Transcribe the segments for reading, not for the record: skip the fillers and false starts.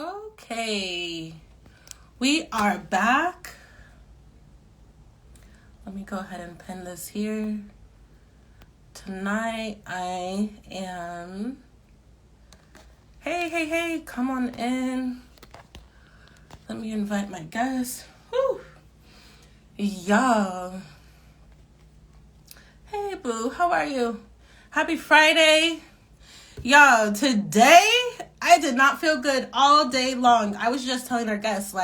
Okay, we are back. Let me go ahead and pin this here. Tonight I am. Hey, come on in. Let me invite my guests. Whew. Y'all. Hey, boo, how are you? Happy Friday. Y'all, today I did not feel good all day long. I was just telling our guests,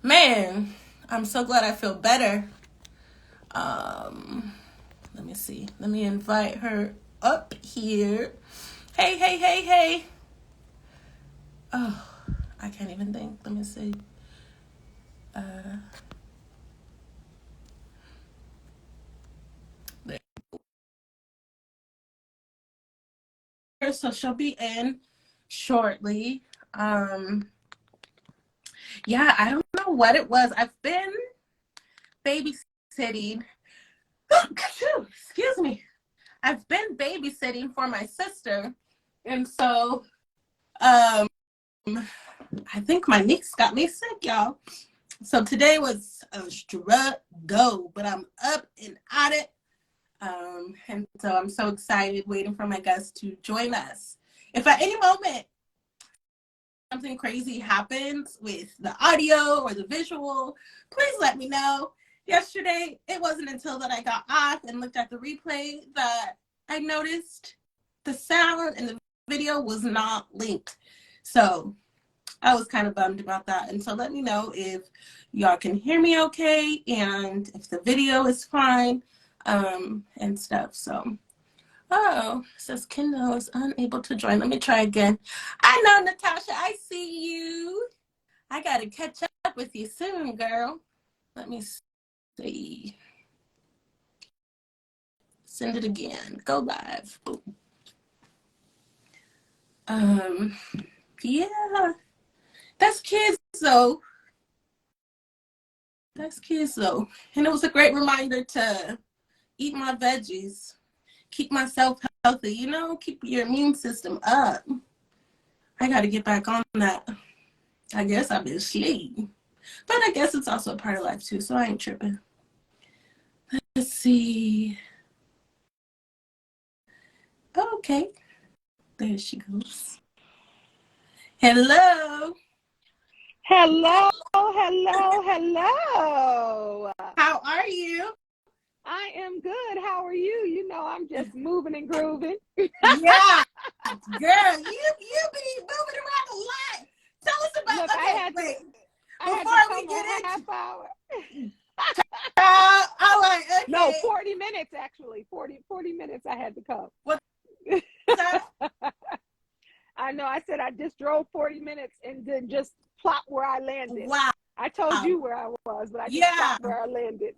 man, I'm so glad I feel better. Let me see. Let me invite her up here. Hey. Oh, I can't even think. Let me see. There. So she'll be in shortly. Yeah, I don't know what it was. I've been babysitting. Excuse me. I've been babysitting for my sister. And so I think my niece got me sick, y'all. So today was a struggle, but I'm up and at it. And so I'm so excited, waiting for my guests to join us. If at any moment something crazy happens with the audio or the visual, please let me know. Yesterday, it wasn't until that I got off and looked at the replay that I noticed the sound and the video was not linked. So I was kind of bummed about that. And so let me know if y'all can hear me okay and if the video is fine and stuff. So, it says Kendell is unable to join. Let me try again. I know, Natasha, I see you. I got to catch up with you soon, girl. Let me see. Send it again. Go live. Boom. Yeah. That's kids, though. And it was a great reminder to eat my veggies, keep myself healthy, keep your immune system up. I got to get back on that. I guess I've been sleeping. But I guess it's also a part of life, too, so I ain't tripping. Let's see. Okay. There she goes. Hello. Hello. How are you? I am good. How are you? You know, I'm just moving and grooving. Yeah. Girl, you be moving around a lot. Tell us about. Look, wait. I had Before to we come get a into half hour. all right, okay. No, 40 minutes actually. 40 minutes I had to come. What's that? I know. I said I just drove 40 minutes and then just plop where I landed. Wow. I told you where I was, but I just plopped where I landed.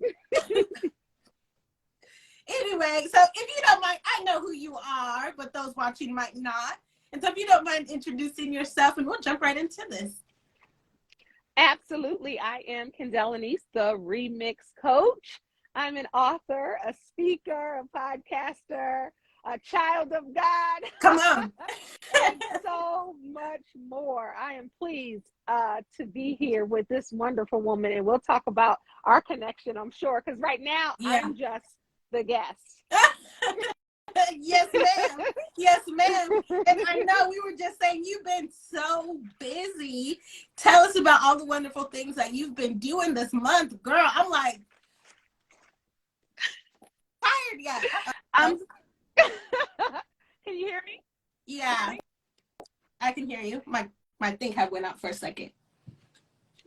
Anyway, so if you don't mind, I know who you are, but those watching might not. And so if you don't mind introducing yourself, and we'll jump right into this. Absolutely. I am Kendell, the remix coach. I'm an author, a speaker, a podcaster, a child of God. Come on. And so much more. I am pleased to be here with this wonderful woman, and we'll talk about our connection, I'm sure, because right now I'm just the guest. Yes, ma'am. And I know we were just saying you've been so busy. Tell us about all the wonderful things that you've been doing this month. Girl, I'm like tired yet. Can you hear me? Yeah, I can hear you. My thing had went out for a second.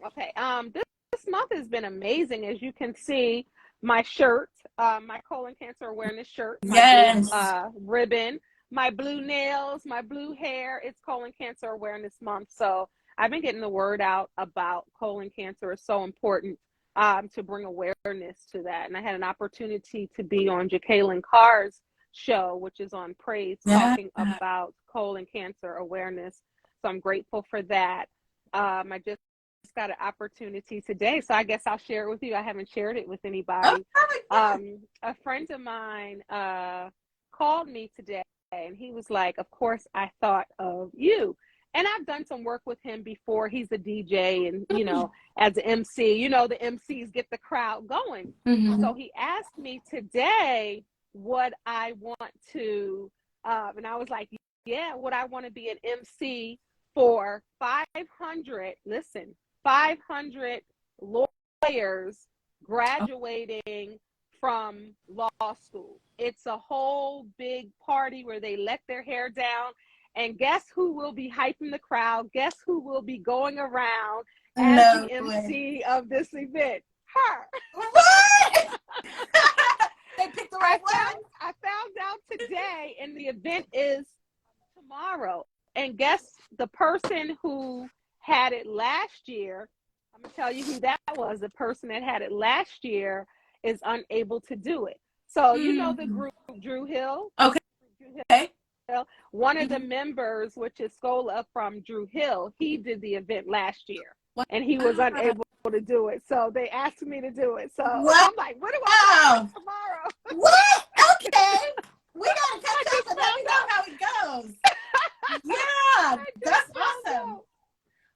Okay. This month has been amazing, as you can see. My shirt, my colon cancer awareness shirt, my blue ribbon, my blue nails, my blue hair. It's colon cancer awareness month. So I've been getting the word out about colon cancer. Is so important to bring awareness to that. And I had an opportunity to be on Jacqueline Carr's show, which is on Praise, talking about colon cancer awareness. So I'm grateful for that. I just got an opportunity today, so I guess I'll share it with you. I haven't shared it with anybody. A friend of mine called me today, and he was like, of course I thought of you. And I've done some work with him before. He's a DJ and, you know, as an MC, you know, the MCs get the crowd going. So he asked me today what I want to, and I was like, yeah, would I want to be an MC for 500, listen, 500 lawyers graduating from law school. It's a whole big party where they let their hair down. And guess who will be hyping the crowd? Guess who will be going around as the MC of this event? Her. What? They picked the right one. I found out today, and the event is tomorrow. And guess the person who had it last year, I'm going to tell you who that was. The person that had it last year is unable to do it. So, you know the group Drew Hill? Okay. One of the members, which is Scola from Drew Hill, he did the event last year, and he was unable to do it. So they asked me to do it. So I'm like, what do I do tomorrow? What? Okay. We got to catch up and let me know how it goes. Yeah, that's awesome.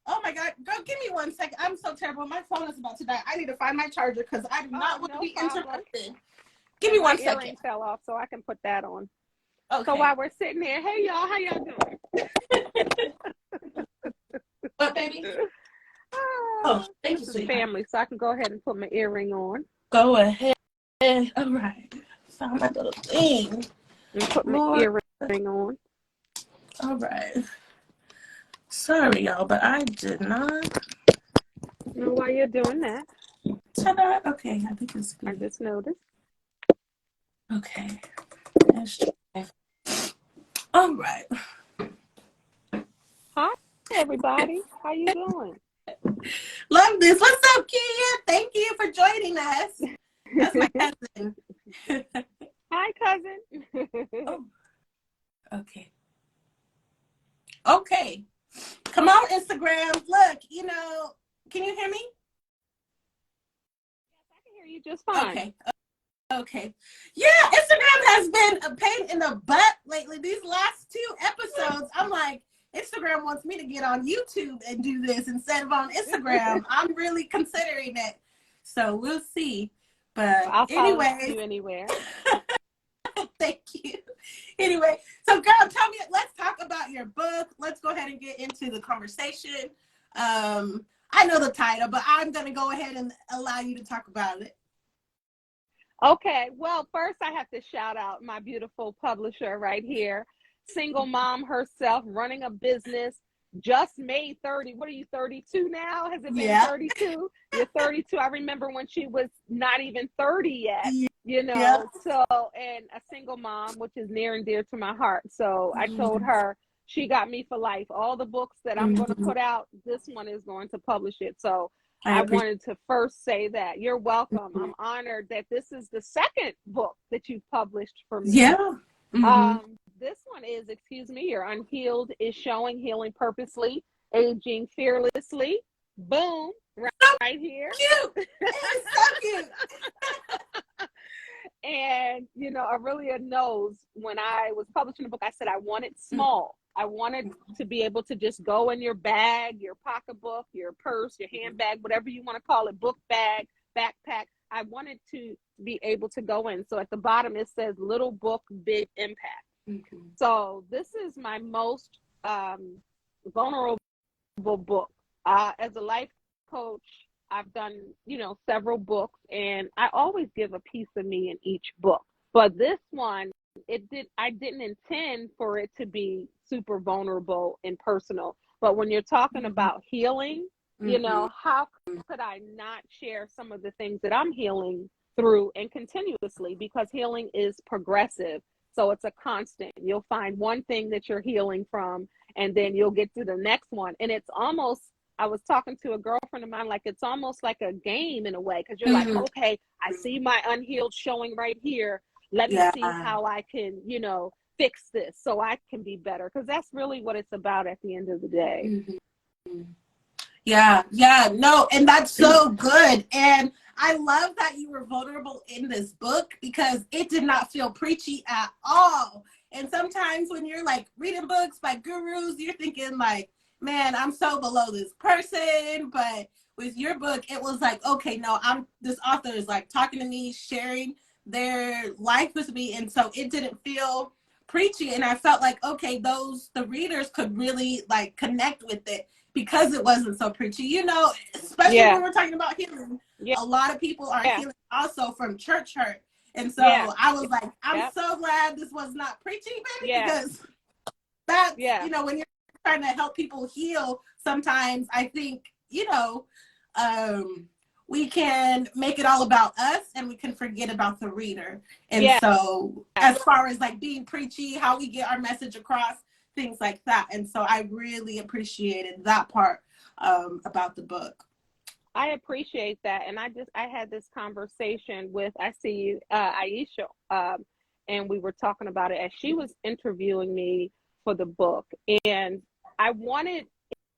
Oh my God, girl, give me 1 second. I'm so terrible. My phone is about to die. I need to find my charger because I do not want to be interrupted. Give me 1 second. My earring fell off, so I can put that on. Okay. So while we're sitting there, hey y'all, how y'all doing? What, baby? Oh, thank you, sweetheart. Family, so I can go ahead and put my earring on. Go ahead. All right. Found my little thing. And put my earring on. All right. Sorry, y'all, but I did not know why you're doing that. Ta-da. Okay, I think it's good. I just noticed. Okay. Let's try. All right. Hi, everybody. How you doing? Love this. What's up, Kia? Thank you for joining us. That's my cousin. Hi, cousin. Oh. Okay. Okay. Come on, Instagram. Look, you know, can you hear me? Yes, I can hear you just fine. Okay. Okay. Yeah, Instagram has been a pain in the butt lately. These last 2 episodes, I'm like, Instagram wants me to get on YouTube and do this instead of on Instagram. I'm really considering it. So we'll see. But I'll follow anyway. you anywhere. Thank you. Anyway, so girl, tell me, let's talk about your book. Let's go ahead and get into the conversation. I know the title, but I'm going to go ahead and allow you to talk about it. Okay, well, first I have to shout out my beautiful publisher right here, single mom herself, running a business, just made 30. What are you, 32 now? Has it been 32? You're 32. I remember when she was not even 30 yet, you know, so, and a single mom, which is near and dear to my heart. So I told her, she got me for life. All the books that I'm going to put out, this one is going to publish it. So I wanted to first say that. You're welcome. I'm honored that this is the second book that you've published for me. Yeah. This one is, your Unhealed Is Showing, Healing Purposely, Aging Fearlessly. Boom. Right here. Cute. It's so cute. And, you know, Aurelia knows when I was publishing the book, I said I want it small. I wanted to be able to just go in your bag, your pocketbook, your purse, your handbag, whatever you want to call it, book bag, backpack. I wanted to be able to go in. So at the bottom, it says little book, big impact. So this is my most vulnerable book. As a life coach, I've done, you know, several books, and I always give a piece of me in each book. But this one, I didn't intend for it to be super vulnerable and personal. But when you're talking about healing, you know, how could I not share some of the things that I'm healing through and continuously, because healing is progressive. So it's a constant. You'll find one thing that you're healing from, and then you'll get to the next one. And it's almost, I was talking to a girlfriend of mine, like it's almost like a game in a way, because you're like, okay, I see my unhealed showing right here. Let me see how I can, you know, fix this so I can be better. Because that's really what it's about at the end of the day. Yeah, no, and that's so good. And I love that you were vulnerable in this book, because it did not feel preachy at all. And sometimes when you're like reading books by gurus, you're thinking like, man, I'm so below this person. But with your book, it was like, okay, no, this author is like talking to me, sharing their life with me. And so it didn't feel preachy. And I felt like, okay, the readers could really like connect with it because it wasn't so preachy, especially when we're talking about healing. Yeah. A lot of people are healing also from church hurt. And so Yeah. I was like, I'm so glad this was not preachy, baby, because that's, when you're trying to help people heal, sometimes I think, we can make it all about us and we can forget about the reader. And so as far as like being preachy, how we get our message across, things like that. And so I really appreciated that part about the book. I appreciate that. And I had this conversation with, I see you, Aisha, and we were talking about it as she was interviewing me for the book. And I wanted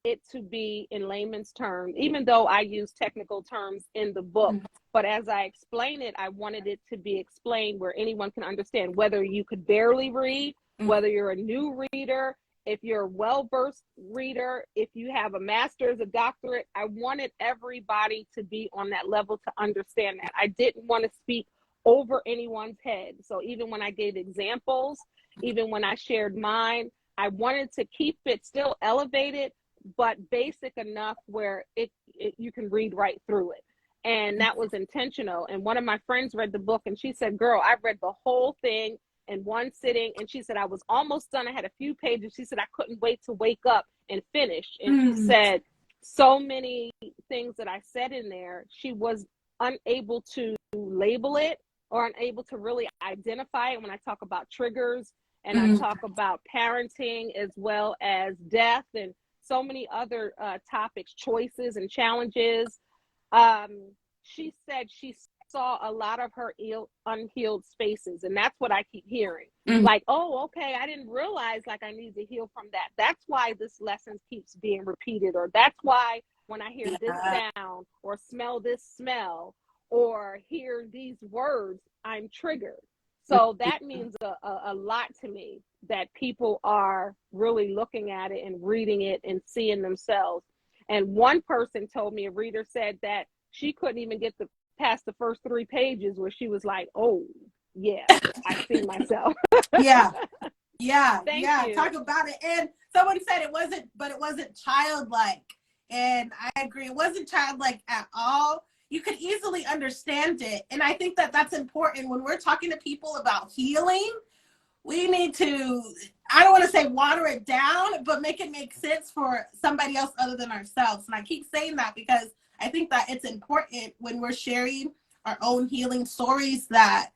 it to be in layman's terms, even though I use technical terms in the book. But as I explain it, I wanted it to be explained where anyone can understand, whether you could barely read, whether you're a new reader, if you're a well-versed reader, if you have a master's, a doctorate. I wanted everybody to be on that level to understand that. I didn't want to speak over anyone's head. So even when I gave examples, even when I shared mine, I wanted to keep it still elevated, but basic enough where you can read right through it. And that was intentional. And one of my friends read the book and she said, girl, I read the whole thing in one sitting. And she said, I was almost done. I had a few pages. She said, I couldn't wait to wake up and finish. And she said, so many things that I said in there, she was unable to label it or unable to really identify it when I talk about triggers and I talk about parenting as well as death and so many other topics, choices and challenges. She said she saw a lot of her unhealed spaces. And that's what I keep hearing. Like, oh, okay, I didn't realize like I need to heal from that. That's why this lesson keeps being repeated. Or that's why when I hear this sound or smell this smell or hear these words, I'm triggered. So that means a lot to me, that people are really looking at it and reading it and seeing themselves. And one person told me, a reader said that she couldn't even get past the first 3 pages where she was like, oh, yeah, I see myself. Yeah. Thank you. Talk about it. And someone said it wasn't childlike. And I agree. It wasn't childlike at all. You could easily understand it. And I think that that's important when we're talking to people about healing. We need to, I don't want to say water it down, but make it make sense for somebody else other than ourselves. And I keep saying that because I think that it's important when we're sharing our own healing stories that,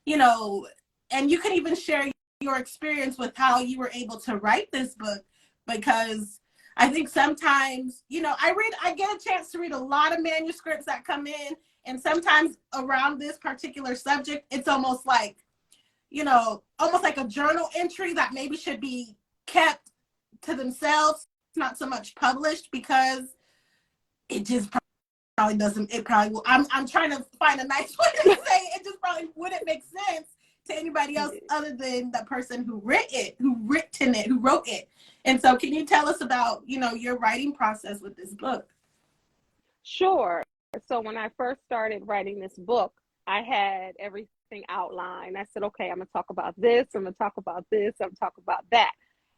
and you can even share your experience with how you were able to write this book, because I think sometimes, I get a chance to read a lot of manuscripts that come in, and sometimes around this particular subject, it's almost like, almost like a journal entry that maybe should be kept to themselves, not so much published, because it just probably doesn't, it probably will, I'm trying to find a nice way to say it just probably wouldn't make sense to anybody else other than the person who wrote it. And so can you tell us about, your writing process with this book? Sure. So when I first started writing this book, I had everything outlined. I said, okay, I'm going to talk about this. I'm going to talk about this. I'm going to talk about that.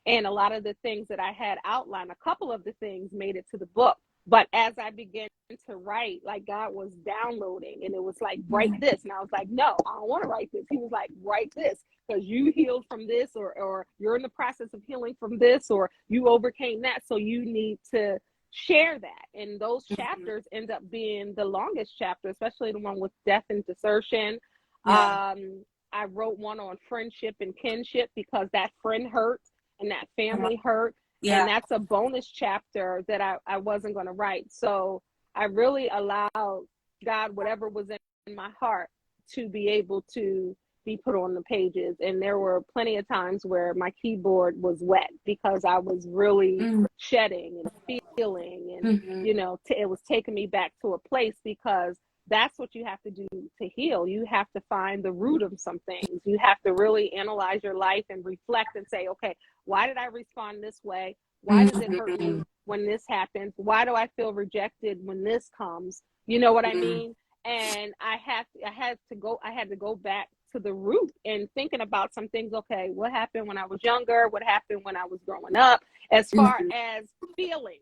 And a lot of the things that I had outlined, a couple of the things made it to the book. But as I began to write, like God was downloading and it was like, write this. And I was like, no, I don't want to write this. He was like, write this because you healed from this, or you're in the process of healing from this, or you overcame that. So you need to share that. And those chapters end up being the longest chapter, especially the one with death and desertion. I wrote one on friendship and kinship because that friend hurt and that family hurt. And that's a bonus chapter that I wasn't going to write. So I really allowed God, whatever was in my heart, to be able to be put on the pages. And there were plenty of times where my keyboard was wet because I was really shedding and feeling. And, it was taking me back to a place, because that's what you have to do to heal. You have to find the root of some things. You have to really analyze your life and reflect and say, okay, why did I respond this way? Why does it hurt me when this happens? Why do I feel rejected when this comes? You know what I mean? And I had to go back to the root and thinking about some things. Okay, what happened when I was younger? What happened when I was growing up? As far as feelings,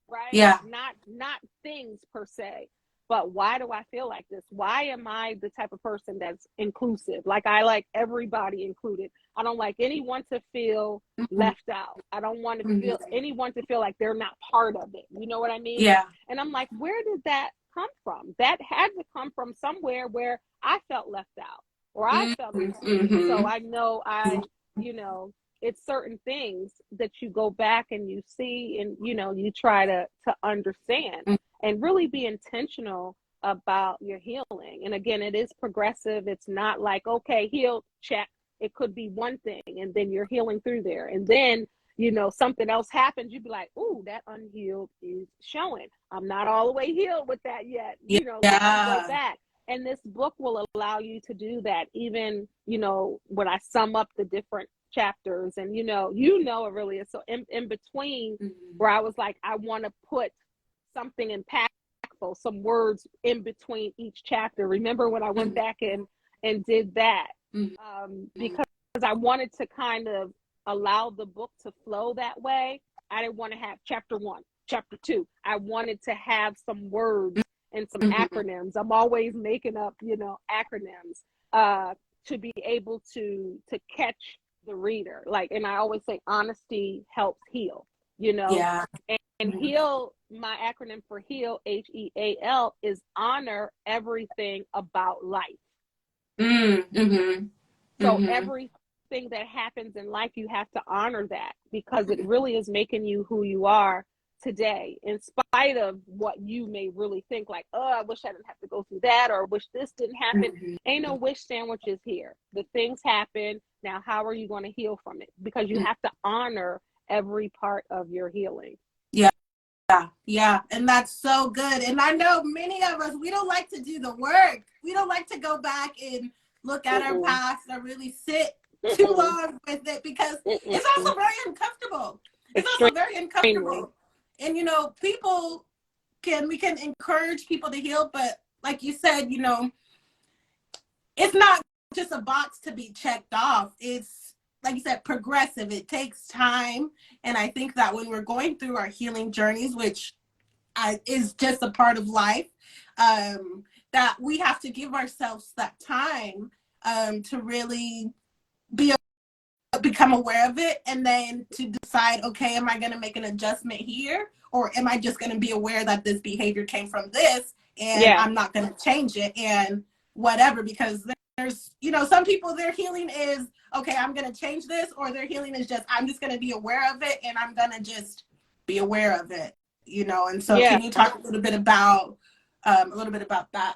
right? Yeah. Not things per se. But why do I feel like this? Why am I the type of person that's inclusive? Like, I like everybody included. I don't like anyone to feel left out. I don't want to feel anyone to feel like they're not part of it. You know what I mean? Yeah. And I'm like, where did that come from? That had to come from somewhere where I felt left out or I felt excluded. So I know it's certain things that you go back and you see and, you try to understand and really be intentional about your healing. And again, it is progressive. It's not like, okay, healed, check. It could be one thing and then you're healing through there. And then, something else happens. You'd be like, ooh, that unhealed is showing. I'm not all the way healed with that yet. Yeah. Let me go back. And this book will allow you to do that. Even, when I sum up the different chapters and, it really is. So in between where I was like, I want to put something impactful, some words in between each chapter. Remember when I went back and did that? Because I wanted to kind of allow the book to flow that way. I didn't want to have chapter 1, chapter 2. I wanted to have some words and some acronyms. I'm always making up, acronyms to be able to catch the reader. Like, and I always say honesty helps heal, Yeah. And heal, my acronym for heal, HEAL, is honor everything about life. So everything that happens in life, you have to honor that because it really is making you who you are today, in spite of what you may really think like, oh, I wish I didn't have to go through that, or wish this didn't happen. Ain't no wish sandwiches here. The things happen. Now, how are you going to heal from it? Because you have to honor every part of your healing. Yeah. And that's so good. And I know many of us, we don't like to do the work. We don't like to go back and look at our past or really sit too long with it because it's also very uncomfortable. It's also very uncomfortable. And, we can encourage people to heal, but like you said, it's not just a box to be checked off. It's, like you said, progressive. It takes time. And I think that when we're going through our healing journeys, which is just a part of life, that we have to give ourselves that time to really become aware of it, and then to decide, okay, am I going to make an adjustment here, or am I just going to be aware that this behavior came from this and I'm not going to change it and whatever? Because there's, some people, their healing is, okay, I'm going to change this, or their healing is just, I'm just going to be aware of it and I'm going to just be aware of it, and so can you talk a little bit about that?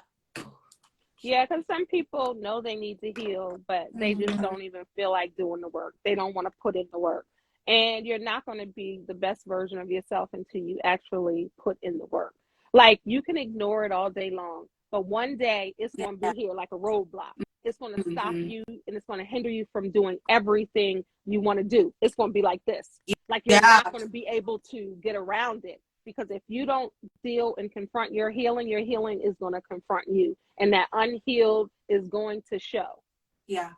Yeah, because some people know they need to heal, but they just don't even feel like doing the work. They don't want to put in the work. And you're not going to be the best version of yourself until you actually put in the work. Like, you can ignore it all day long, but one day it's going to be here like a roadblock. It's going to stop you, and it's going to hinder you from doing everything you want to do. It's going to be like this. Like, you're not going to be able to get around it. Because if you don't deal and confront your healing is going to confront you. And that unhealed is going to show. Yeah.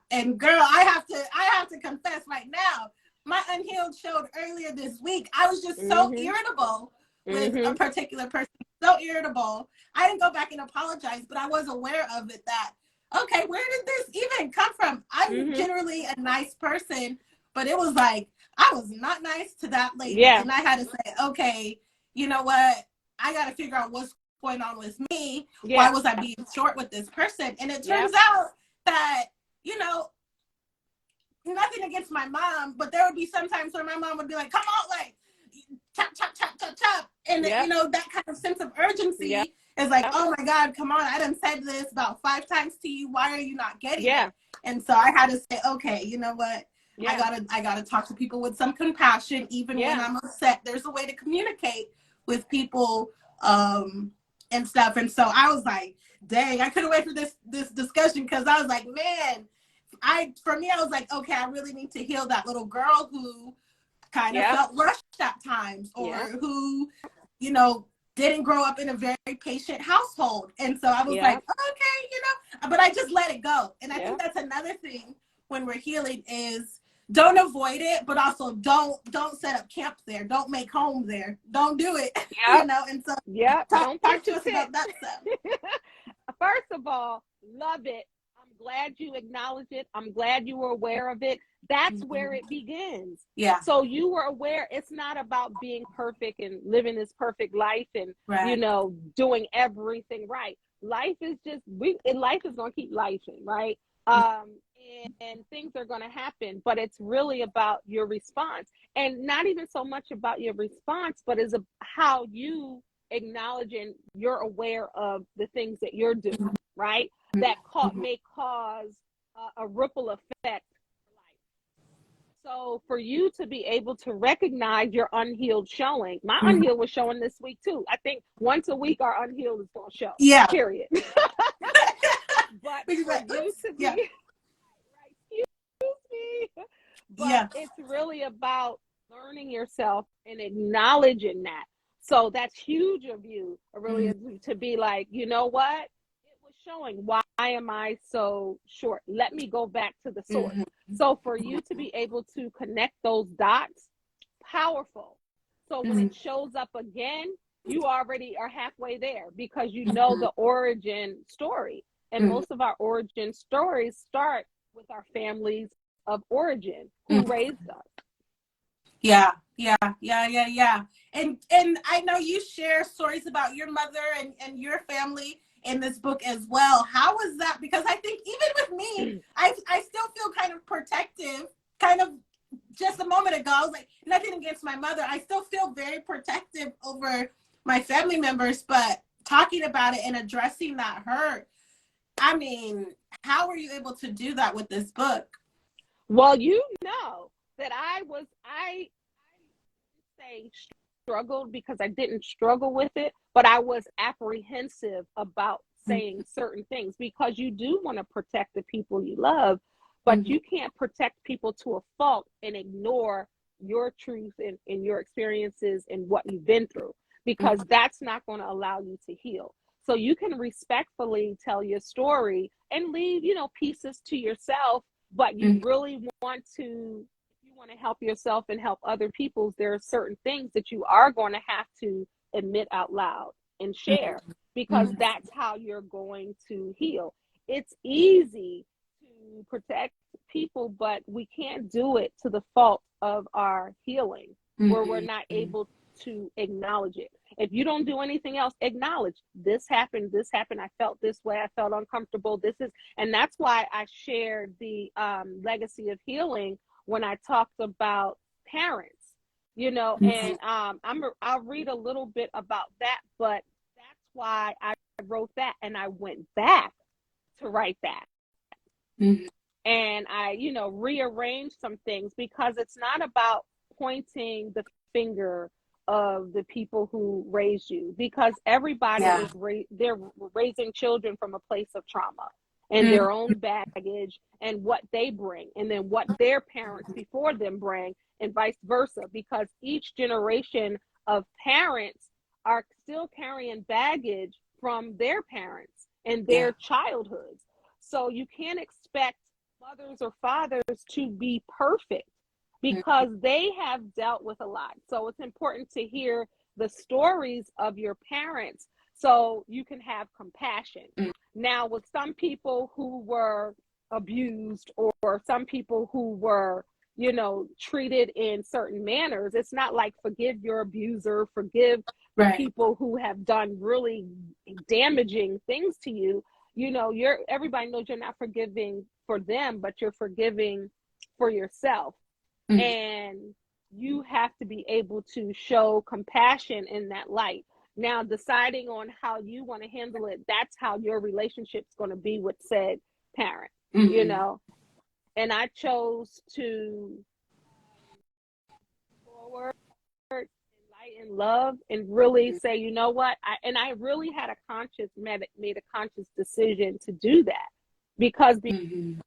And girl, I have to confess right now, my unhealed showed earlier this week. I was just so irritable with a particular person. So irritable. I didn't go back and apologize, but I was aware of it that, okay, where did this even come from? I'm generally a nice person, but it was like, I was not nice to that lady. And I had to say, okay, you know what? I got to figure out what's going on with me. Why was I being short with this person? And it turns out that, nothing against my mom, but there would be sometimes where my mom would be like, come on, like, chop, chop, chop, chop, chop. And, that kind of sense of urgency is like, oh my God, come on. I done said this about 5 times to you. Why are you not getting it? And so I had to say, okay, you know what? I gotta talk to people with some compassion, even when I'm upset. There's a way to communicate with people and stuff. And so I was like, dang, I couldn't wait for this discussion, because I was like, man, I was like, okay, I really need to heal that little girl who kind of felt rushed at times, or who, didn't grow up in a very patient household. And so I was like, okay, but I just let it go. And I think that's another thing when we're healing is don't avoid it, but also don't set up camp there. Don't make home there. Don't do it. And so talk to us about that stuff. First of all, love it. I'm glad you acknowledge it. I'm glad you were aware of it. That's where it begins. Yeah. So you were aware. It's not about being perfect and living this perfect life and, doing everything right. Life is just, life is going to keep lifing, right? And things are going to happen, but it's really about your response, and not even so much about your response, but is how you acknowledge and you're aware of the things that you're doing, right? That may cause a ripple effect. So for you to be able to recognize your unhealed showing, my unhealed was showing this week too. I think once a week our unhealed is going to show. Yeah. Period. But for you to be, excuse me, but it's really about learning yourself and acknowledging that. So that's huge of you, really, to be like, you know what? It was showing. Why am I so short? Let me go back to the source. So for you to be able to connect those dots, powerful. So when it shows up again, you already are halfway there because you know the origin story. And most of our origin stories start with our families of origin who raised us. Yeah. And I know you share stories about your mother and your family in this book as well. How was that? Because I think even with me, I still feel kind of protective, kind of just a moment ago. I was like, nothing against my mother. I still feel very protective over my family members, but talking about it and addressing that hurt, I mean, how were you able to do that with this book? Well, that I say struggled because I didn't struggle with it, but I was apprehensive about saying certain things because you do want to protect the people you love, but you can't protect people to a fault and ignore your truth and your experiences and what you've been through, because that's not going to allow you to heal. So you can respectfully tell your story and leave, pieces to yourself, but you really want to help yourself and help other people. There are certain things that you are going to have to admit out loud and share because that's how you're going to heal. It's easy to protect people, but we can't do it to the fault of our healing where we're not able to acknowledge it. If you don't do anything else, acknowledge this happened, I felt this way, I felt uncomfortable, and that's why I shared the legacy of healing when I talked about parents, and I'll read a little bit about that, but that's why I wrote that, and I went back to write that. And I, rearranged some things because it's not about pointing the finger of the people who raised you, because everybody is they're raising children from a place of trauma and their own baggage and what they bring, and then what their parents before them bring, and vice versa, because each generation of parents are still carrying baggage from their parents and their childhoods. So you can't expect mothers or fathers to be perfect because they have dealt with a lot. So it's important to hear the stories of your parents so you can have compassion. Now, with some people who were abused or some people who were, treated in certain manners, it's not like forgive your abuser, forgive the people who have done really damaging things to you. Everybody knows you're not forgiving for them, but you're forgiving for yourself. And you have to be able to show compassion in that light. Now, deciding on how you want to handle it, that's how your relationship's going to be with said parent, And I chose to forward in light and love and really say, you know what? I really had made a conscious decision to do that because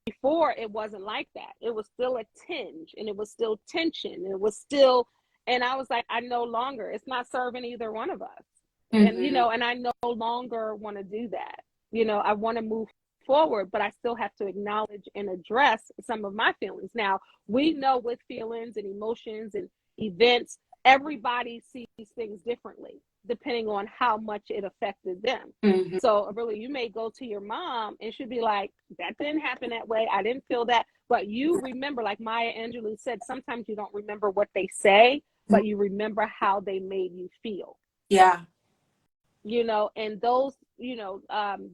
before it wasn't like that. It was still a tinge, and it was still tension, and it was still, and I was like, I no longer, it's not serving either one of us. And, you know, and I no longer want to do that. You know, I want to move forward, but I still have to acknowledge and address some of my feelings. Now, we know with feelings and emotions and events, everybody sees things differently, depending on how much it affected them. So really, you may go to your mom and she'd be like, that didn't happen that way. I didn't feel that. But you remember, like Maya Angelou said, sometimes you don't remember what they say, but you remember how they made you feel. Yeah. You know, and those, you know,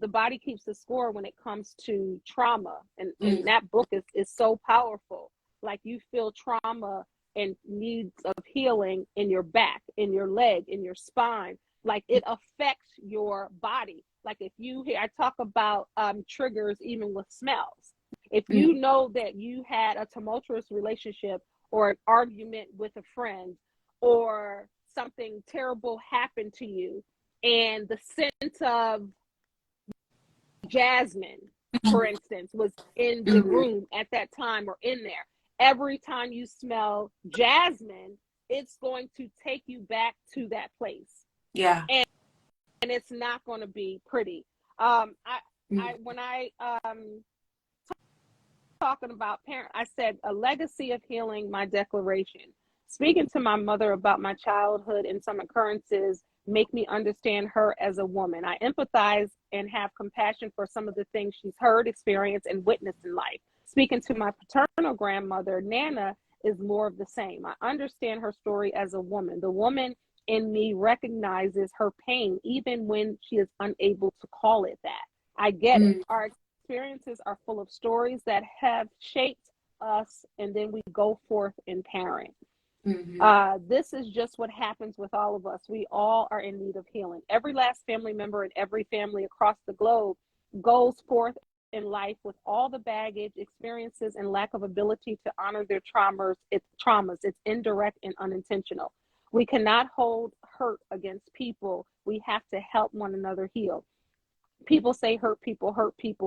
the body keeps the score when it comes to trauma. And that book is so powerful. Like, you feel trauma and needs of healing in your back, in your leg, in your spine. Like, it affects your body. Like, if you hear, I talk about triggers even with smells. If you know that you had a tumultuous relationship or an argument with a friend, or something terrible happened to you, and the scent of jasmine, for instance, was in the room at that time or in there, every time you smell jasmine, it's going to take you back to that place. Yeah. And it's not going to be pretty. When I talking about parent, I said a legacy of healing, my declaration. Speaking to my mother about my childhood and some occurrences make me understand her as a woman. I empathize and have compassion for some of the things she's heard, experienced, and witnessed in life. Speaking to my paternal grandmother, Nana, is more of the same. I understand her story as a woman. The woman in me recognizes her pain, even when she is unable to call it that. I get it. Our experiences are full of stories that have shaped us, and then we go forth and parent. This is just what happens with all of us. We all are in need of healing. Every last family member in every family across the globe goes forth in life with all the baggage, experiences, and lack of ability to honor their traumas. It's indirect and unintentional. We cannot hold hurt against people. We have to help one another heal. People say hurt people,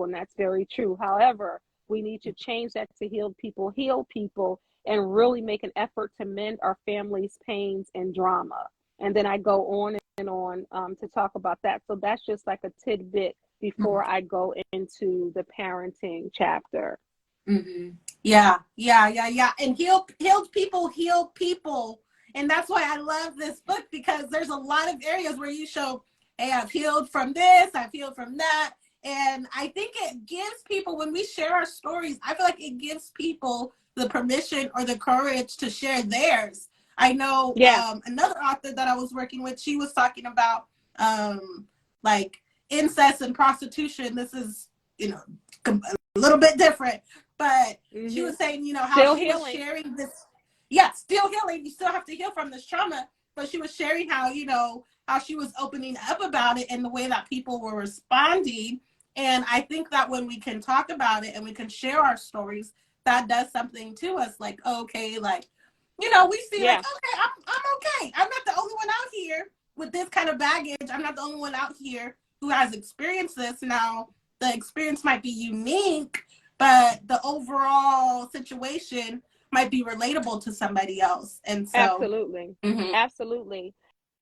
and that's very true. However, we need to change that to heal people, and really make an effort to mend our family's pains and drama. And then I go on and on to talk about that. So that's just like a tidbit before I go into the parenting chapter. Yeah. And healed people heal people. And that's why I love this book, because there's a lot of areas where you show, hey, I've healed from this, I've healed from that. And I think it gives people, when we share our stories, I feel like it gives people the permission or the courage to share theirs. I know another author that I was working with, she was talking about like incest and prostitution. This is, you know, a little bit different, but she was saying, you know, how still she was sharing this. Yeah, still healing. You still have to heal from this trauma. But she was sharing how, you know, how she was opening up about it and the way that people were responding. And I think that when we can talk about it and we can share our stories, that does something to us. Like, okay, like, you know, we see like, okay, I'm okay. I'm not the only one out here with this kind of baggage. I'm not the only one out here who has experienced this. Now, the experience might be unique, but the overall situation might be relatable to somebody else. And so absolutely.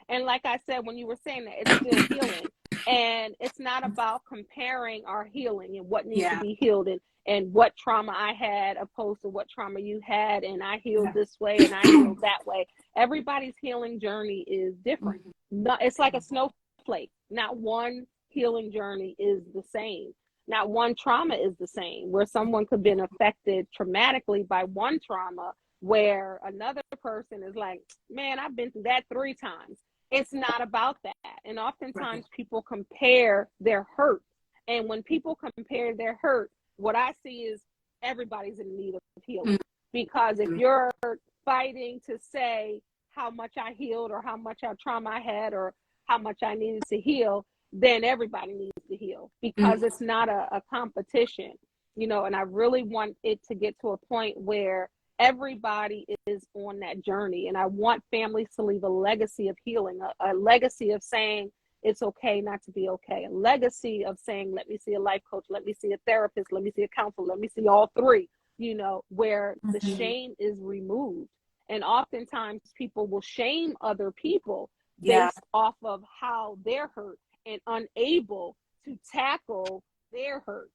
And like I said, when you were saying that, it's still healing. And it's not about comparing our healing and what needs to be healed, and what trauma I had opposed to what trauma you had, and I healed this way and I healed that way. Everybody's healing journey is different. It's like a snowflake. Not one healing journey is the same. Not one trauma is the same, where someone could have been affected traumatically by one trauma, where another person is like, man, I've been through that 3 times. It's not about that. And oftentimes people compare their hurt. And when people compare their hurt, what I see is everybody's in need of healing. Because if you're fighting to say how much I healed, or how much trauma I had, or how much I needed to heal, then everybody needs to heal, because it's not a competition, you know. And I really want it to get to a point where everybody is on that journey. And I want families to leave a legacy of healing, a legacy of saying, it's okay not to be okay. A legacy of saying, let me see a life coach, let me see a therapist, let me see a counselor, let me see all three, you know, where the shame is removed. And oftentimes people will shame other people based off of how they're hurt and unable to tackle their hurt.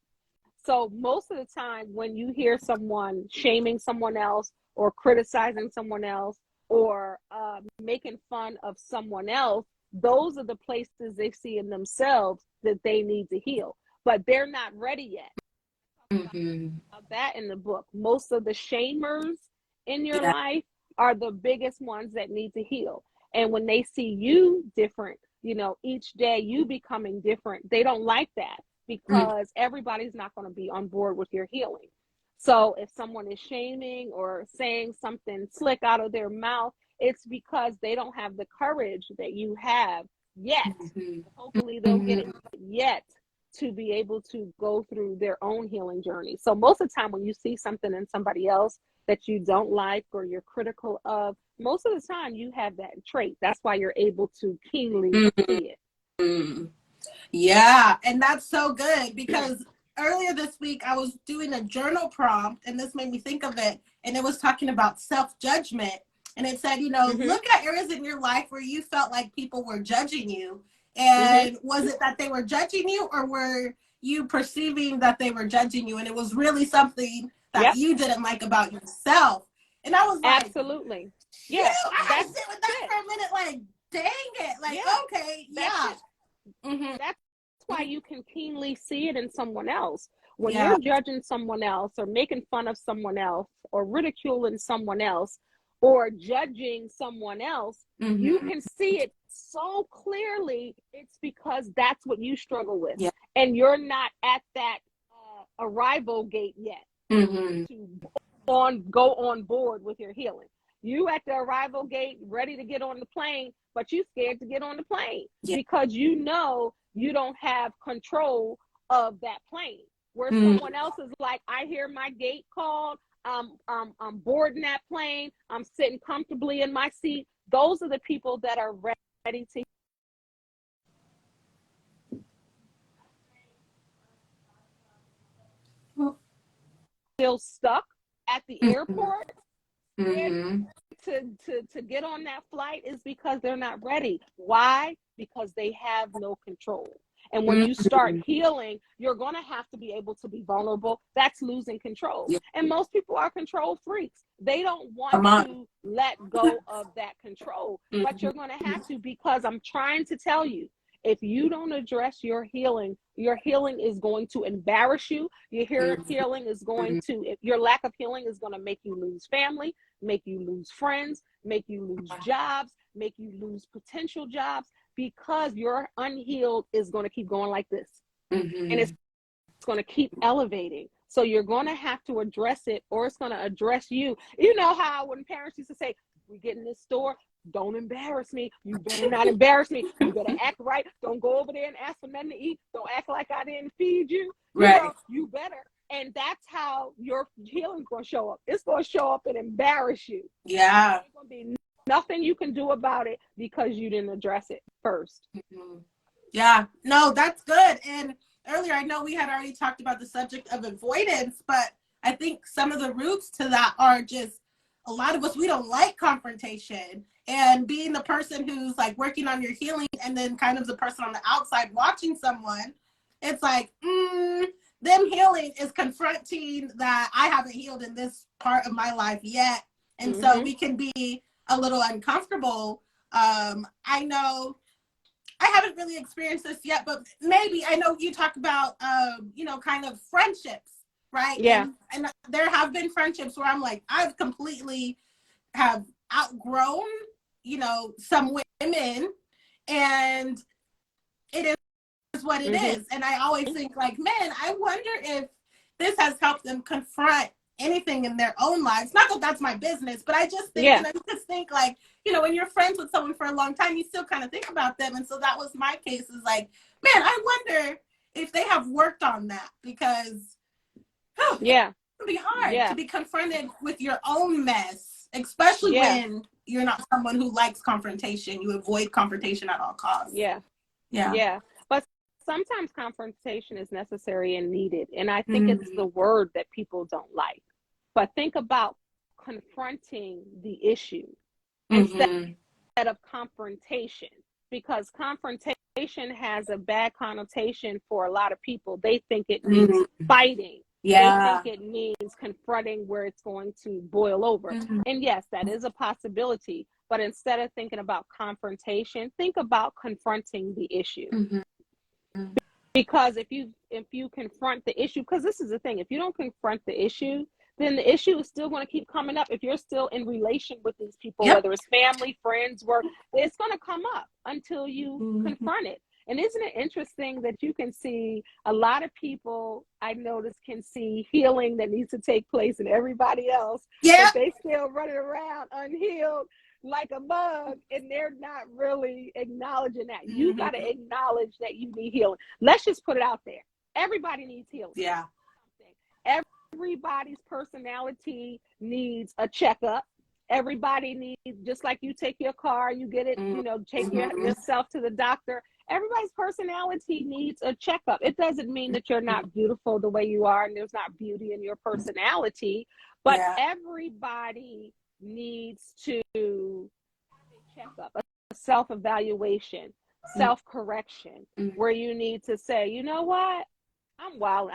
So most of the time when you hear someone shaming someone else or criticizing someone else or making fun of someone else, those are the places they see in themselves that they need to heal, but they're not ready yet. That in the book, most of the shamers in your life are the biggest ones that need to heal. And when they see you different, you know, each day you becoming different, they don't like that, because everybody's not going to be on board with your healing. So if someone is shaming or saying something slick out of their mouth, it's because they don't have the courage that you have yet. Hopefully they'll get it yet to be able to go through their own healing journey. So most of the time when you see something in somebody else that you don't like or you're critical of, most of the time you have that trait. That's why you're able to keenly see it. Yeah, and that's so good, because earlier this week I was doing a journal prompt and this made me think of it, and it was talking about self-judgment, and it said, you know, look at areas in your life where you felt like people were judging you, and was it that they were judging you, or were you perceiving that they were judging you, and it was really something that you didn't like about yourself. And I was like, absolutely, yeah, I had to sit with that for a minute, like, dang it, like, okay, that's why you can keenly see it in someone else. When you're judging someone else or making fun of someone else or ridiculing someone else or judging someone else, you can see it so clearly. It's because that's what you struggle with, and you're not at that arrival gate yet to go on board with your healing. You at the arrival gate, ready to get on the plane, but you scared to get on the plane because you know you don't have control of that plane. Where someone else is like, I hear my gate called, I'm boarding that plane, I'm sitting comfortably in my seat. Those are the people that are ready to feel stuck at the airport. To get on that flight is because they're not ready. Why? Because they have no control. And when you start healing, you're going to have to be able to be vulnerable. That's losing control. And most people are control freaks. They don't want to let go of that control. But you're going to have to, because I'm trying to tell you, if you don't address your healing is going to embarrass you. Your healing is going to, your lack of healing is going to make you lose family, make you lose friends, make you lose jobs, make you lose potential jobs, because your unhealed is going to keep going like this. And it's going to keep elevating. So you're going to have to address it, or it's going to address you. You know how when parents used to say, we get in this store, don't embarrass me. You better not embarrass me. You better act right. Don't go over there and ask for nothing to eat. Don't act like I didn't feed you. You better. And that's how your healing's going to show up. It's going to show up and embarrass you. Yeah. There's going to be nothing you can do about it because you didn't address it first. Yeah. No, that's good. And earlier, I know we had already talked about the subject of avoidance, but I think some of the roots to that are just, a lot of us, we don't like confrontation, and being the person who's like working on your healing and then kind of the person on the outside watching someone, it's like, them healing is confronting that I haven't healed in this part of my life yet. And so we can be a little uncomfortable. I know I haven't really experienced this yet, but maybe, I know you talk about, you know, kind of friendships, right? Yeah. And there have been friendships where I'm like, I've completely have outgrown, you know, some women, and it is what it is. And I always think like, man, I wonder if this has helped them confront anything in their own lives. Not that that's my business, but I just think, and I just think like, you know, when you're friends with someone for a long time, you still kind of think about them. And so that was my case, is like, man, I wonder if they have worked on that, because it can be hard to be confronted with your own mess, especially when you're not someone who likes confrontation. You avoid confrontation at all costs. Yeah. But sometimes confrontation is necessary and needed. And I think it's the word that people don't like. But think about confronting the issue instead of confrontation, because confrontation has a bad connotation for a lot of people. They think it means fighting. They think it means confronting where it's going to boil over. And yes, that is a possibility. But instead of thinking about confrontation, think about confronting the issue. Because if you confront the issue, because this is the thing, if you don't confront the issue, then the issue is still going to keep coming up. If you're still in relation with these people, whether it's family, friends, work, it's going to come up until you confront it. And isn't it interesting that you can see a lot of people, I notice, can see healing that needs to take place in everybody else, but they still running around unhealed like a bug, and they're not really acknowledging that. You got to acknowledge that you need healing. Let's just put it out there. Everybody needs healing. Everybody's personality needs a checkup. Everybody needs, just like you take your car, you get it, take yourself to the doctor. Everybody's personality needs a checkup. It doesn't mean that you're not beautiful the way you are and there's not beauty in your personality, but everybody needs to have a checkup, a self-evaluation, self-correction, where you need to say, you know what, I'm wild.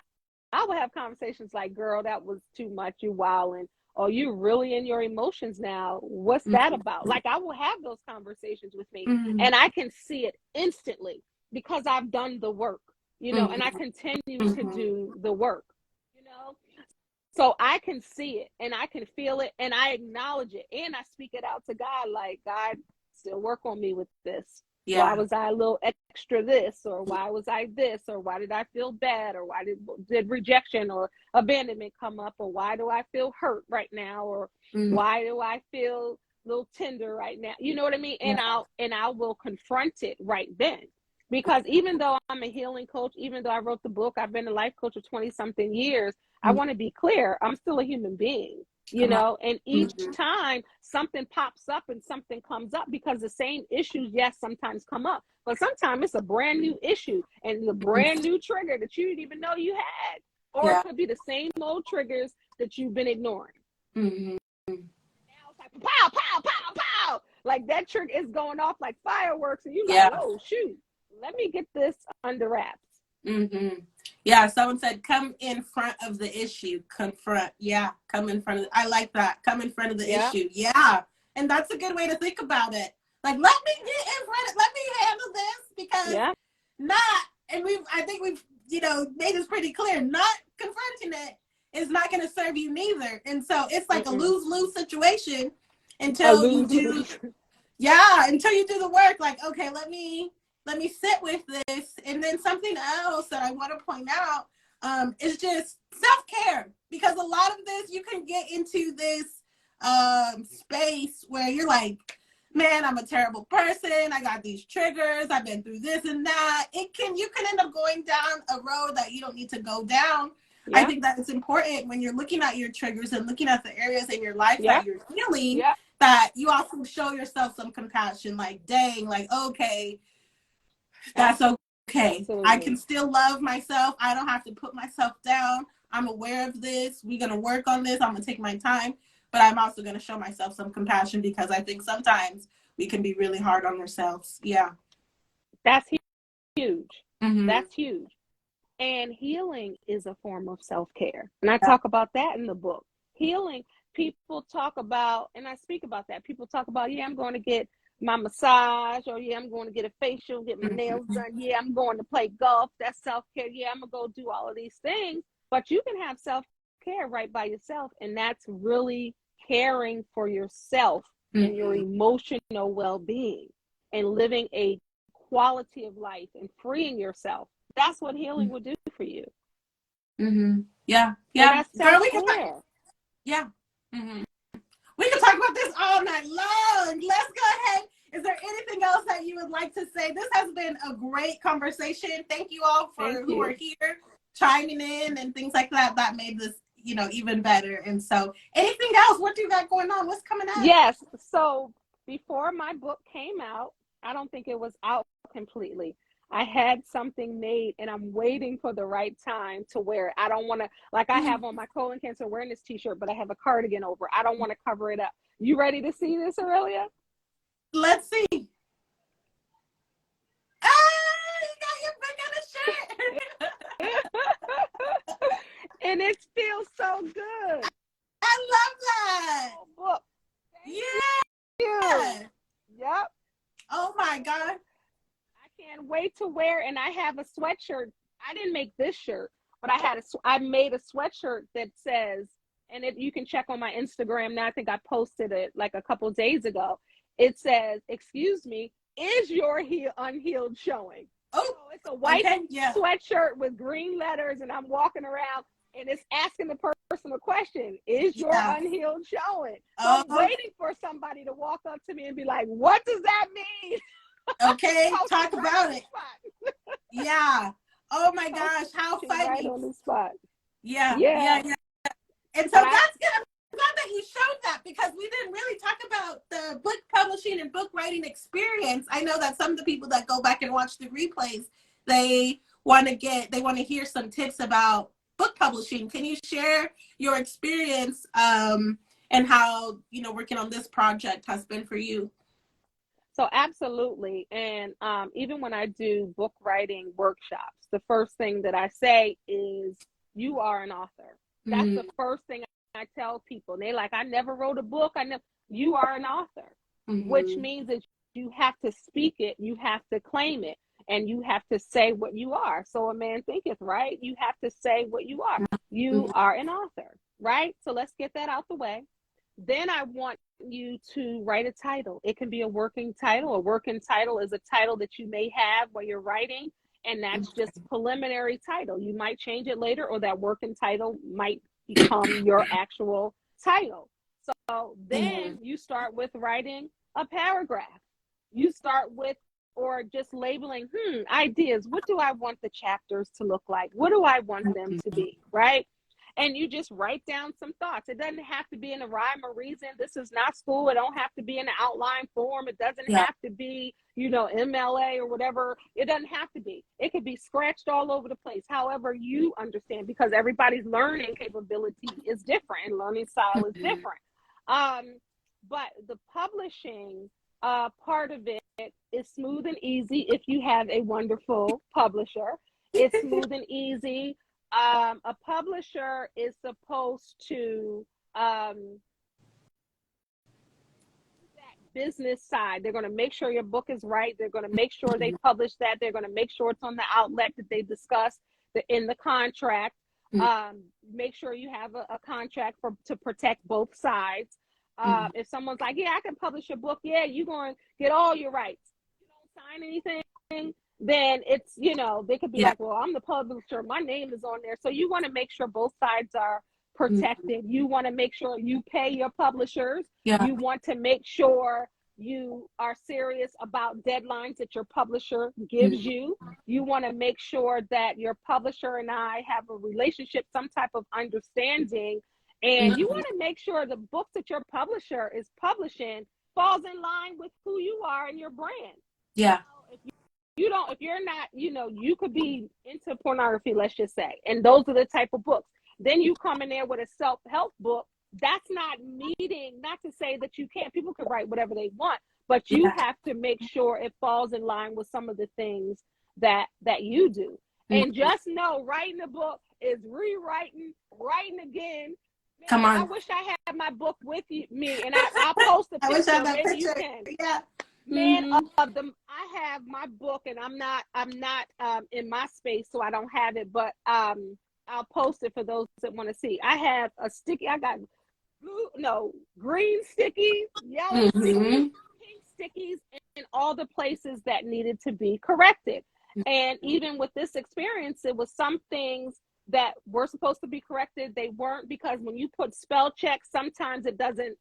I would have conversations like, girl, that was too much, you wilding. Or you really in your emotions now. What's that about? Like, I will have those conversations with me, and I can see it instantly because I've done the work, and I continue to do the work, So I can see it and I can feel it and I acknowledge it and I speak it out to God, like, God, still work on me with this. Why was I a little extra this, or why was I this, or why did I feel bad, or why did rejection or abandonment come up, or why do I feel hurt right now, or why do I feel a little tender right now? You know what I mean? And I will confront it right then. Because even though I'm a healing coach, even though I wrote the book, I've been a life coach for 20 something years, I want to be clear, I'm still a human being. And each time something pops up and something comes up, because the same issues, yes, sometimes come up, but sometimes it's a brand new issue and the brand new trigger that you didn't even know you had, or it could be the same old triggers that you've been ignoring. Now it's like pow, pow, pow, pow, like that trigger is going off like fireworks, and you like, oh shoot, let me get this under wraps. Someone said, come in front of the issue, confront. Come in front of I like that. Come in front of the issue. And that's a good way to think about it. Like, let me get in front of, let me handle this, because I think we've, made this pretty clear, not confronting it is not going to serve you neither. And so it's like a lose-lose situation until you do the work. Like, okay, let me sit with this. And then something else that I want to point out is just self-care, because a lot of this, you can get into this space where you're like, man, I'm a terrible person. I got these triggers. I've been through this and that. You can end up going down a road that you don't need to go down. I think that it's important when you're looking at your triggers and looking at the areas in your life that you're healing, that you also show yourself some compassion. Like, dang, like, okay, that's okay. Absolutely. I can still love myself. I don't have to put myself down. I'm aware of this. We're going to work on this. I'm going to take my time, but I'm also going to show myself some compassion, because I think sometimes we can be really hard on ourselves. That's huge. That's huge. And healing is a form of self-care. And I talk about that in the book. Healing, people talk about, and I speak about that. People talk about, I'm going to get my massage, or I'm going to get a facial, get my nails done. I'm going to play golf. That's self-care. I'm going to go do all of these things. But you can have self-care right by yourself. And that's really caring for yourself and your emotional well-being and living a quality of life and freeing yourself. That's what healing will do for you. Yeah. Girl, we can talk. We can talk about this all night long. Let's go ahead. Is there anything else that you would like to say? This has been a great conversation. Thank you all who are here chiming in and things like that. That made this, even better. And so, anything else? What do you got going on? What's coming up? Yes. So before my book came out, I don't think it was out completely. I had something made and I'm waiting for the right time to wear it. I don't want to, like I have on my colon cancer awareness t-shirt, but I have a cardigan over. I don't want to cover it up. You ready to see this, Aurelia? Let's see. Ah, you got your book on a shirt. And it feels so good. I love that. Oh, book. Yeah. Yep. Oh my God. I can't wait to wear, and I have a sweatshirt. I didn't make this shirt, but I made a sweatshirt that says, and you can check on my Instagram now. I think I posted it like a couple days ago. It says, "Excuse me, is your unhealed showing?" Oh, so it's a white sweatshirt with green letters, and I'm walking around, and it's asking the person a question: "Is your unhealed showing?" So I'm waiting for somebody to walk up to me and be like, "What does that mean?" Okay, talk about it. Yeah. Oh my gosh, how funny. Right on the spot. Yeah. And so that's good. I'm glad that you showed that, because we didn't really talk about the book publishing and book writing experience. I know that some of the people that go back and watch the replays, they want to hear some tips about book publishing. Can you share your experience and how, working on this project has been for you? So absolutely. And even when I do book writing workshops, the first thing that I say is, you are an author. That's the first thing I tell people. They're like, I never wrote a book. You are an author, which means that you have to speak it, you have to claim it, and you have to say what you are. So a man thinketh, right? You have to say what you are. You are an author, right? So let's get that out the way. Then I want you to write a title. It can be a working title. A working title is a title that you may have while you're writing, and that's just preliminary title. You might change it later, or that working title might become your actual title. So then you start with writing a paragraph. You start with, or just labeling, ideas. What do I want the chapters to look like? What do I want them to be, right? And you just write down some thoughts. It doesn't have to be in a rhyme or reason. This is not school. It don't have to be in an outline form. It doesn't have to be, MLA or whatever. It doesn't have to be. It could be scratched all over the place. However you understand, because everybody's learning capability is different and learning style is different. But the publishing part of it is smooth and easy if you have a wonderful publisher. It's smooth and easy. A publisher is supposed to that business side. They're going to make sure your book is right. They're going to make sure they publish that. They're going to make sure it's on the outlet that they discussed in the contract. Make sure you have a contract to protect both sides. If someone's like, I can publish your book, you're going to get all your rights. You don't sign anything, then it's, they could be like, well, I'm the publisher, my name is on there. So you want to make sure both sides are protected. You want to make sure you pay your publishers. You want to make sure you are serious about deadlines that your publisher gives you. You want to make sure that your publisher and I have a relationship, some type of understanding. And you want to make sure the book that your publisher is publishing falls in line with who you are and your brand. If you're not, you could be into pornography, let's just say, and those are the type of books. Then you come in there with a self-help book. That's not to say that you can't. People can write whatever they want, but you have to make sure it falls in line with some of the things that you do. And just know, writing a book is rewriting, writing again. Man, Come on. I wish I had my book with me, and I'll post a picture. I wish I had that picture. You can. Man, I have my book, and I'm not in my space, so I don't have it, but I'll post it for those that want to see. I have a sticky. I got green stickies, yellow stickies, pink stickies, in all the places that needed to be corrected. And even with this experience, it was some things that were supposed to be corrected. They weren't, because when you put spell check, sometimes it doesn't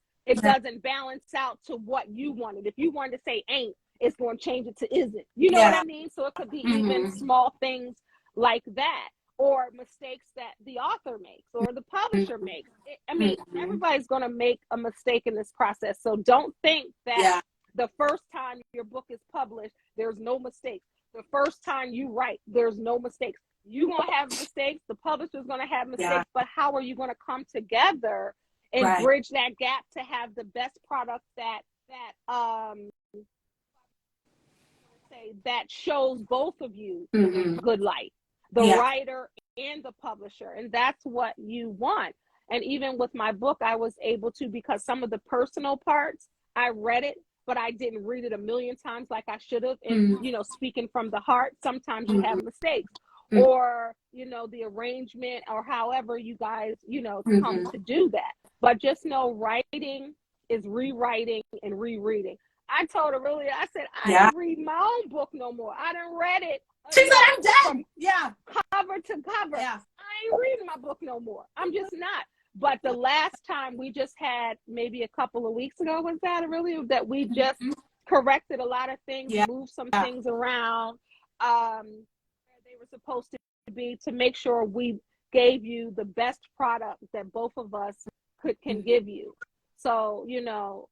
balance out to what you wanted. If you wanted to say ain't, it's going to change it to isn't. You know what I mean? So it could be even small things like that, or mistakes that the author makes or the publisher makes. Everybody's going to make a mistake in this process. So don't think that the first time your book is published, there's no mistakes. The first time you write, there's no mistakes. You're going to have mistakes. The publisher's going to have mistakes. But how are you going to come together and bridge that gap to have the best product that shows both of you in good light, the writer and the publisher? And that's what you want. And even with my book, I was able to, because some of the personal parts, I read it, but I didn't read it a million times like I should have. And, you know, speaking from the heart, sometimes you have mistakes, or, you know, the arrangement, or however you guys, you know, come to do that. But just know writing is rewriting and rereading. I told her earlier, I said, I didn't read my own book no more. I done read it. She said, I'm done. Cover to cover. I ain't reading my book no more. I'm just not. But the last time we just had, maybe a couple of weeks ago, was that really, that we just corrected a lot of things, moved some things around where they were supposed to be, to make sure we gave you the best product that both of us can give you. So, you know,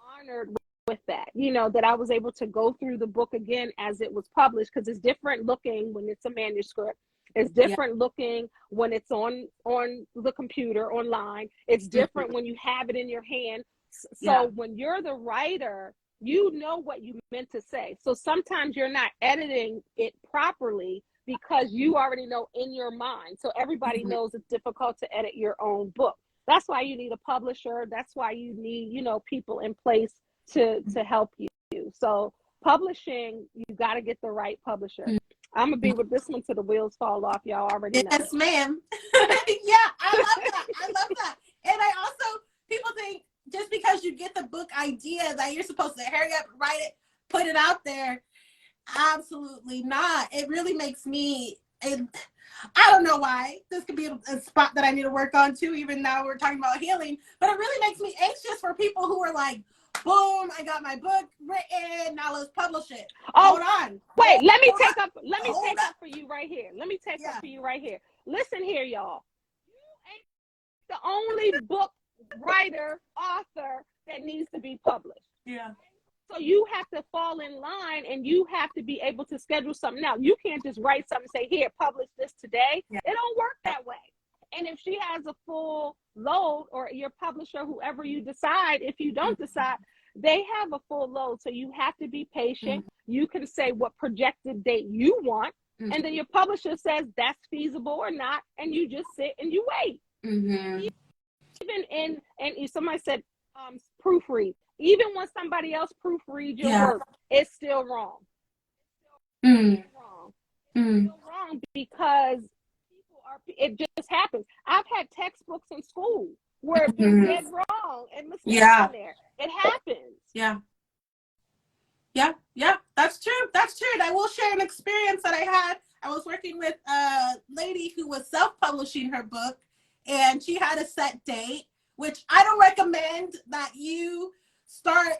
I'm honored with that, you know, that I was able to go through the book again as it was published, because it's different looking when it's a manuscript. It's different looking when it's on the computer, online. It's different when you have it in your hand. So when you're the writer, you know what you meant to say. So sometimes you're not editing it properly because you already know in your mind. So everybody knows it's difficult to edit your own book. That's why you need a publisher. That's why you need, you know, people in place to help you. So publishing, you got to get the right publisher. I'm gonna be with this one till the wheels fall off. Y'all already know. Yes, ma'am. I love that. I love that. And I also, people think just because you get the book idea that you're supposed to hurry up, write it, put it out there. Absolutely not. It really makes me, I don't know why. This could be a spot that I need to work on too, even now we're talking about healing. But it really makes me anxious for people who are like, boom, I got my book written, now let's publish it. Hold on. Wait, let me take up for you right here. Let me take up for you right here. Listen here, y'all. You ain't the only book writer, author that needs to be published. So you have to fall in line, and you have to be able to schedule something out. You can't just write something and say, here, publish this today. It don't work that way. And if she has a full load, or your publisher, whoever you decide, if you don't decide, they have a full load. So you have to be patient. You can say what projected date you want, and then your publisher says that's feasible or not, and you just sit and you wait. Even and somebody said proofread. Even when somebody else proofreads your work, it's still wrong. It's still wrong because it just happens. I've had textbooks in school where they're dead wrong and mistakes in there. It happens. That's true. And I will share an experience that I had. I was working with a lady who was self-publishing her book, and she had a set date, which I don't recommend that you start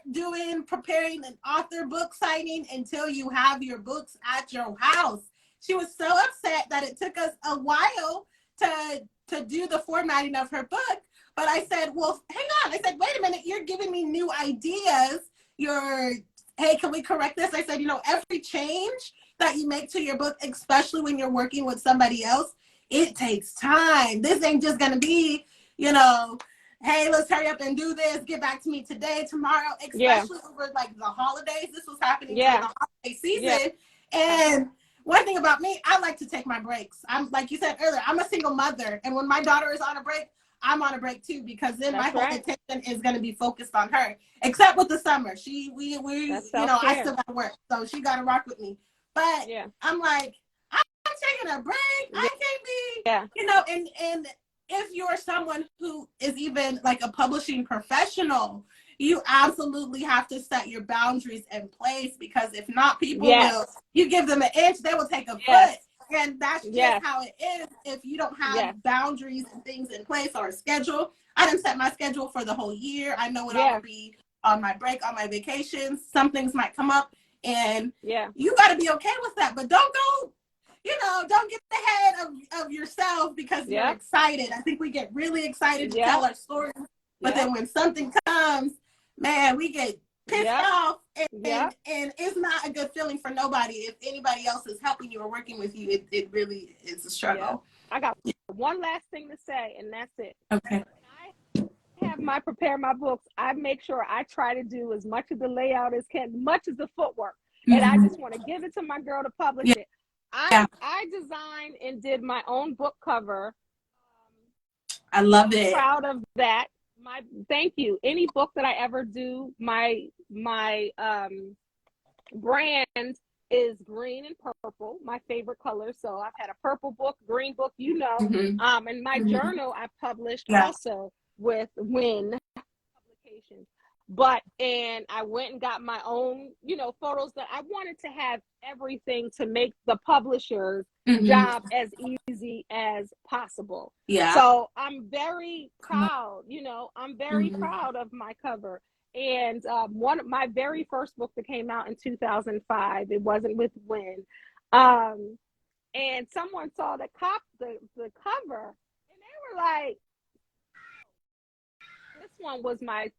preparing an author book signing until you have your books at your house. She was so upset that it took us a while to do the formatting of her book. But I said, well, hang on. I said, wait a minute, you're giving me new ideas. Hey, can we correct this? I said, you know, every change that you make to your book, especially when you're working with somebody else, it takes time. This ain't just going to be, you know, hey, let's hurry up and do this. Get back to me today, tomorrow, especially over like the holidays. This was happening during the holiday season. And one thing about me, I like to take my breaks. I'm, like you said earlier, I'm a single mother. And when my daughter is on a break, I'm on a break too, because then my whole attention is going to be focused on her. Except with the summer, we you know, I still got to work, so she got to rock with me. But I'm like, I'm taking a break. I can't be, you know. And if you're someone who is even like a publishing professional, you absolutely have to set your boundaries in place, because if not, people will. You give them an inch, they will take a foot. And that's just how it is if you don't have boundaries and things in place, or a schedule. I didn't set my schedule for the whole year. I know what I will be on my break, on my vacations. Some things might come up, and you got to be okay with that. But don't go, you know, don't get ahead of yourself because you're excited. I think we get really excited to tell our stories. But then when something comes, man, we get pissed Yep. off, Yep. and it's not a good feeling for nobody. If anybody else is helping you or working with you, it really is a Yep. struggle. I got one last thing to say, and that's it. Okay. When I have prepare my books, I make sure I try to do as much of the layout as much as the footwork. And I just want to give it to my girl to publish it. I designed and did my own book cover. I love it. Proud of that. Thank you. Any book that I ever do, my brand is green and purple, my favorite colors. So I've had a purple book, green book, and my journal I published also with Win Publications. And I went and got my own, photos that I wanted to have everything to make the publisher's job as easy as possible. Yeah. So I'm very proud, I'm very proud of my cover. And my very first book that came out in 2005, it wasn't with Win. And someone saw the cover and they were like, this one was my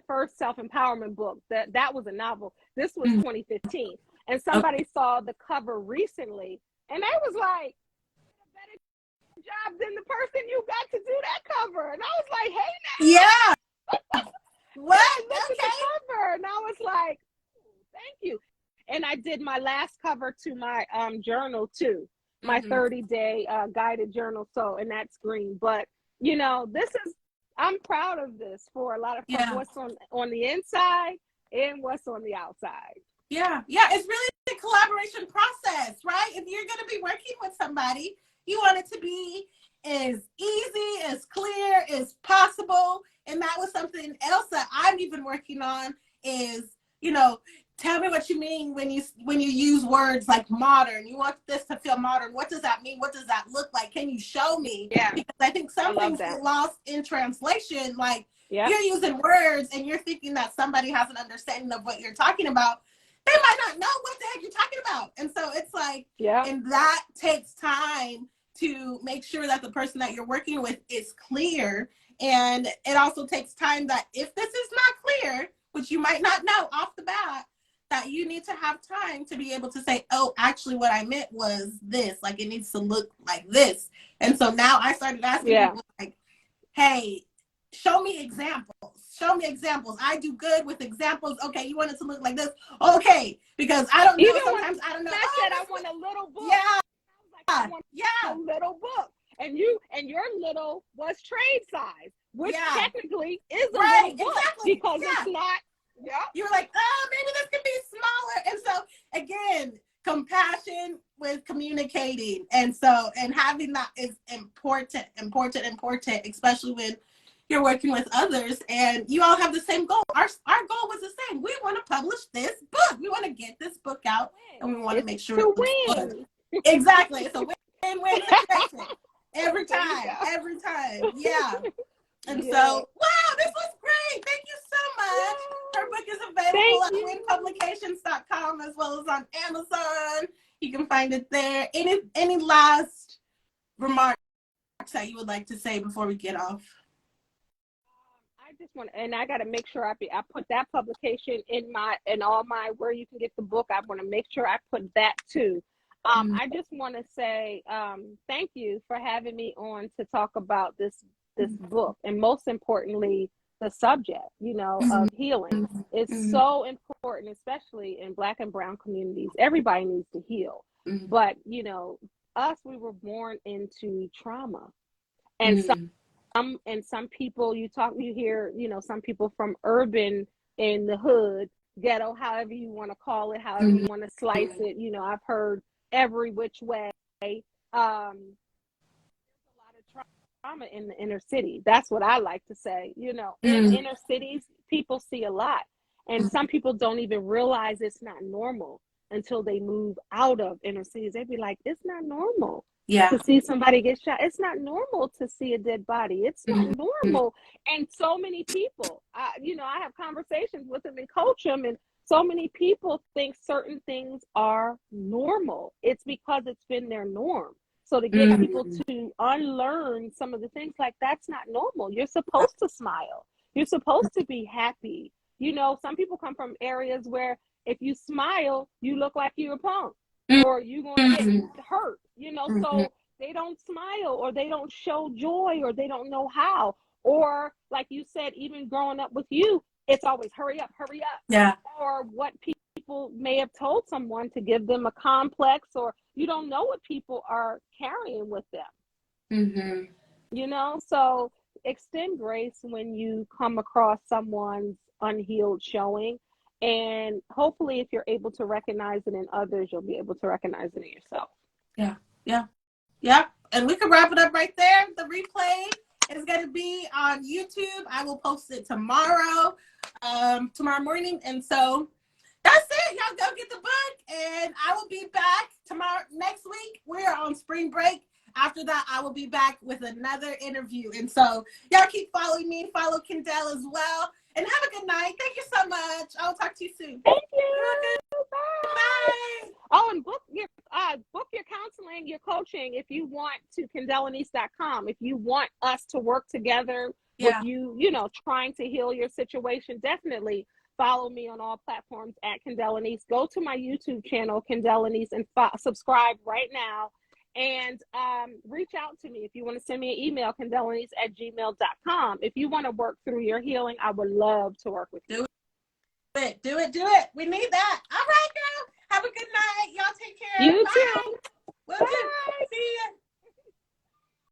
first self-empowerment book. That was a novel. This was 2015. And somebody saw the cover recently and they was like, a better job than the person you got to do that cover. And I was like, hey now. Yeah. What? Look at the cover. And I was like, thank you. And I did my last cover to my journal too. My 30-day guided journal. So, and that's green. But, I'm proud of this for a lot of what's on the inside and what's on the outside. Yeah. Yeah. It's really a collaboration process, right? If you're going to be working with somebody, you want it to be as easy, as clear as possible. And that was something else that I'm even working on is, tell me what you mean when you use words like modern. You want this to feel modern. What does that mean? What does that look like? Can you show me? Yeah. Because I think some things get lost in translation. Like you're using words and you're thinking that somebody has an understanding of what you're talking about. They might not know what the heck you're talking about. And so it's like, and that takes time to make sure that the person that you're working with is clear. And it also takes time that if this is not clear, which you might not know off the bat, that you need to have time to be able to say, oh, actually what I meant was this, like it needs to look like this. And so now I started asking people like, hey, show me examples. I do good with examples. Okay, you want it to look like this? Okay, because I don't know. Even sometimes I don't know. I said I want a little book. Yeah. A little book. And your little was trade size, which technically is a little book because it's not. Yeah. You're like, oh, maybe this could be smaller. And so again, compassion with communicating. And having that is important, especially when you're working with others and you all have the same goal. Our goal was the same. We want to publish this book. We want to get this book out and we want to make sure it's a win. Exactly. It's a win-win situation. Every time. Yeah. And so, wow, this was great. Thank you so much. Her book is available at winpublications.com as well as on Amazon. You can find it there. Any last remarks that you would like to say before we get off? I just want, and I got to make sure I put that publication in all my where you can get the book. I want to make sure I put that too. I just want to say thank you for having me on to talk about this book, and most importantly, the subject, of healing. It's so important, especially in Black and Brown communities. Everybody needs to heal, but we were born into trauma, and some people you hear, some people from urban in the hood, ghetto, however you want to call it, however you want to slice it. I've heard every which way. There's a lot of trauma in the inner city. That's what I like to say. In inner cities, people see a lot, and some people don't even realize it's not normal until they move out of inner cities. They'd be like, it's not normal to see somebody get shot. It's not normal to see a dead body. It's not normal. And so many people, I have conversations with them and coach them, and so many people think certain things are normal. It's because it's been their norm. So to get people to unlearn some of the things, like that's not normal. You're supposed to smile. You're supposed to be happy. You know, some people come from areas where if you smile, you look like you're a punk, or you're going to get hurt, you know, so they don't smile, or they don't show joy, or they don't know how. Or like you said, even growing up with you, it's always hurry up, hurry up. Yeah. Or what people may have told someone to give them a complex, or you don't know what people are carrying with them. You know, so extend grace when you come across someone's unhealed showing. And hopefully, if you're able to recognize it in others, you'll be able to recognize it in yourself. Yeah. And we can wrap it up right there. The replay is going to be on YouTube. I will post it tomorrow morning. And so that's it. Y'all go get the book, and I will be back tomorrow. Next week, we're on spring break. After that, I will be back with another interview. And so y'all keep following me. Follow Kendell as well. And have a good night. Thank you so much. I will talk to you soon. Thank you. Bye. Oh, and book your counseling, your coaching if you want to KendellLenice.com. If you want us to work together with you, you know, trying to heal your situation, definitely follow me on all platforms at Kendell Lenice. Go to my YouTube channel, Kendell Lenice, and subscribe right now. And reach out to me if you want to send me an email, KendellLenice@gmail.com. If you want to work through your healing, I would love to work with you. Do it. We need that. All right, girl. Have a good night. Y'all take care. You too.